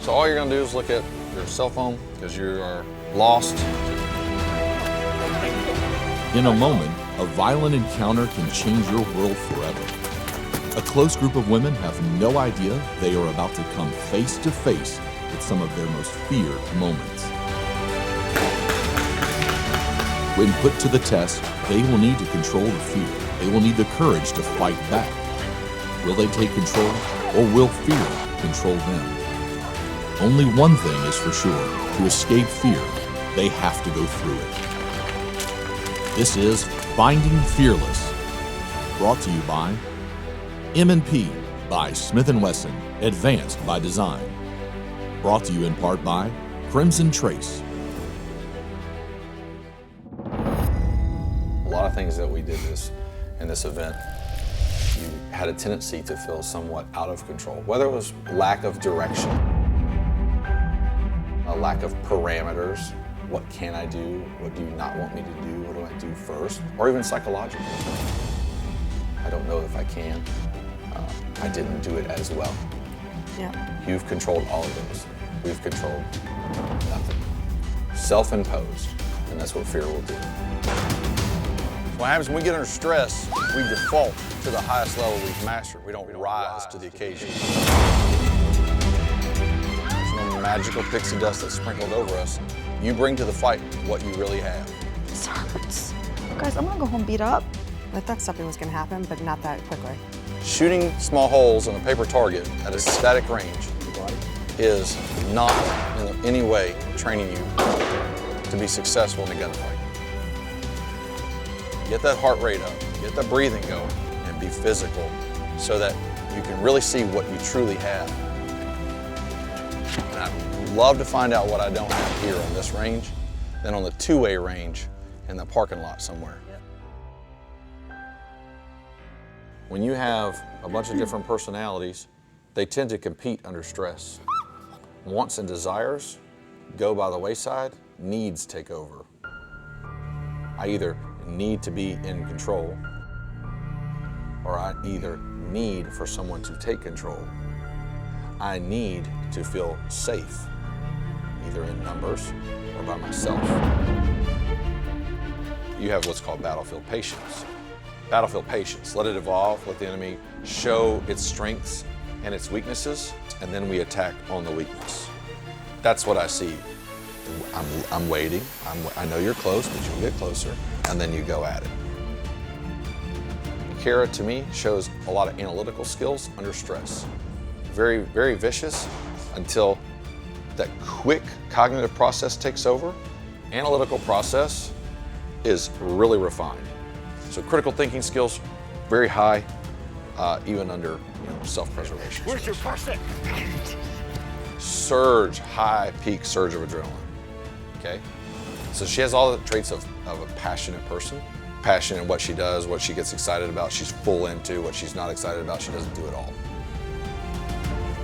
So all you're gonna do is look at your cell phone because you are lost. In a moment, a violent encounter can change your world forever. A close group of women have no idea they are about to come face to face with some of their most feared moments. When put to the test, they will need to control the fear. They will need the courage to fight back. Will they take control, or will fear control them? Only one thing is for sure: to escape fear, they have to go through it. This is Finding Fearless, brought to you by M&P by Smith & Wesson, advanced by design. Brought to you in part by Crimson Trace. A lot of things that we did in this event, you had a tendency to feel somewhat out of control, whether it was lack of direction, a lack of parameters. What can I do? What do you not want me to do? What do I do first? Or even psychological. I don't know if I can. I didn't do it as well. Yeah. You've controlled all of those. We've controlled nothing. Self-imposed, and that's what fear will do. What happens when we get under stress, we default to the highest level we've mastered. We don't rise to the occasion. There's no magical pixie dust that's sprinkled over us. You bring to the fight what you really have. This hurts. Guys, I'm gonna go home beat up. I thought something was gonna happen, but not that quickly. Shooting small holes in a paper target at a static range is not in any way training you to be successful in a gunfight. Get that heart rate up, get that breathing going, and be physical so that you can really see what you truly have. And I'd love to find out what I don't have here on this range than on the two-way range in the parking lot somewhere. When you have a bunch of different personalities, they tend to compete under stress. Wants and desires go by the wayside, needs take over. I either need to be in control, or I either need for someone to take control. I need to feel safe, either in numbers or by myself. You have what's called battlefield patience. Battlefield patience, let it evolve, let the enemy show its strengths and its weaknesses, and then we attack on the weakness. That's what I see. I'm waiting, I know you're close, but you'll get closer, and then you go at it. Kara, to me, shows a lot of analytical skills under stress. Very, very vicious until that quick cognitive process takes over. Analytical process is really refined. So critical thinking skills, very high, even under self-preservation. Where's your person? Surge, high peak surge of adrenaline, okay? So she has all the traits of a passionate person. Passionate in what she does, what she gets excited about, she's full into. What she's not excited about, she doesn't do it all.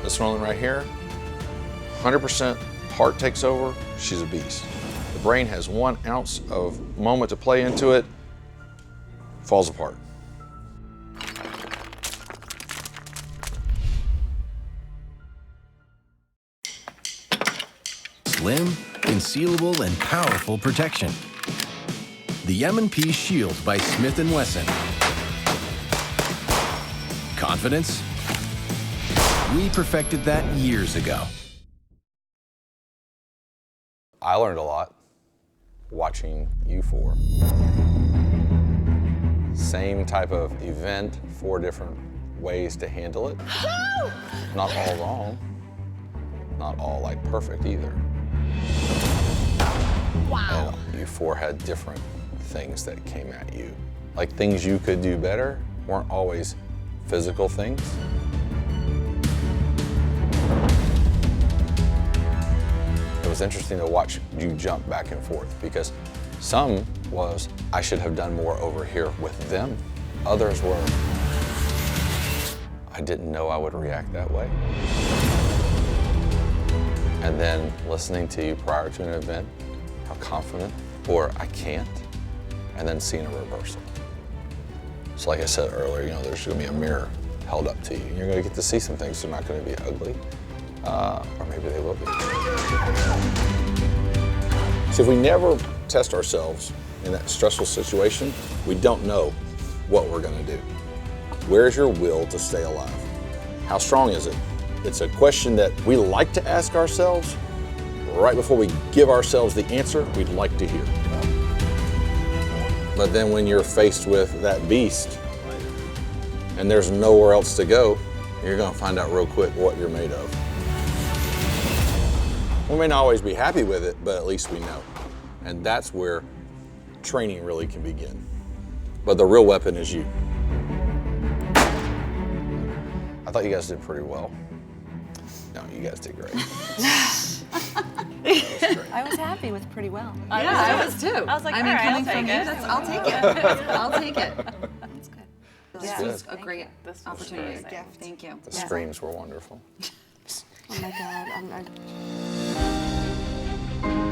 This one right here, 100% heart takes over, she's a beast. The brain has 1 ounce of moment to play into it, falls apart. Slim, concealable, and powerful protection. The M&P Shield by Smith & Wesson. Confidence? We perfected that years ago. I learned a lot watching you four. Same type of event, 4 different ways to handle it. Not all wrong, not all like perfect either. Wow. And you 4 had different things that came at you. Like things you could do better weren't always physical things. It was interesting to watch you jump back and forth because some was, I should have done more over here with them. Others were, I didn't know I would react that way. And then listening to you prior to an event, how confident, or I can't, and then seeing a reversal. So like I said earlier, there's gonna be a mirror held up to you. You're gonna get to see some things that are not gonna be ugly. Or maybe they will be. So if we never test ourselves in that stressful situation, we don't know what we're going to do. Where's your will to stay alive? How strong is it? It's a question that we like to ask ourselves right before we give ourselves the answer we'd like to hear. But then when you're faced with that beast and there's nowhere else to go, you're going to find out real quick what you're made of. We may not always be happy with it, but at least we know. And that's where training really can begin. But the real weapon is you. I thought you guys did pretty well. No, you guys did great. I was happy with pretty well. Yeah, I was too. I was like, I mean, all right, coming I'll from take you, it. I'll take it. I'll take it. That's good. This good. was a great This was opportunity. great. Thank you. The screams were wonderful. Oh my God.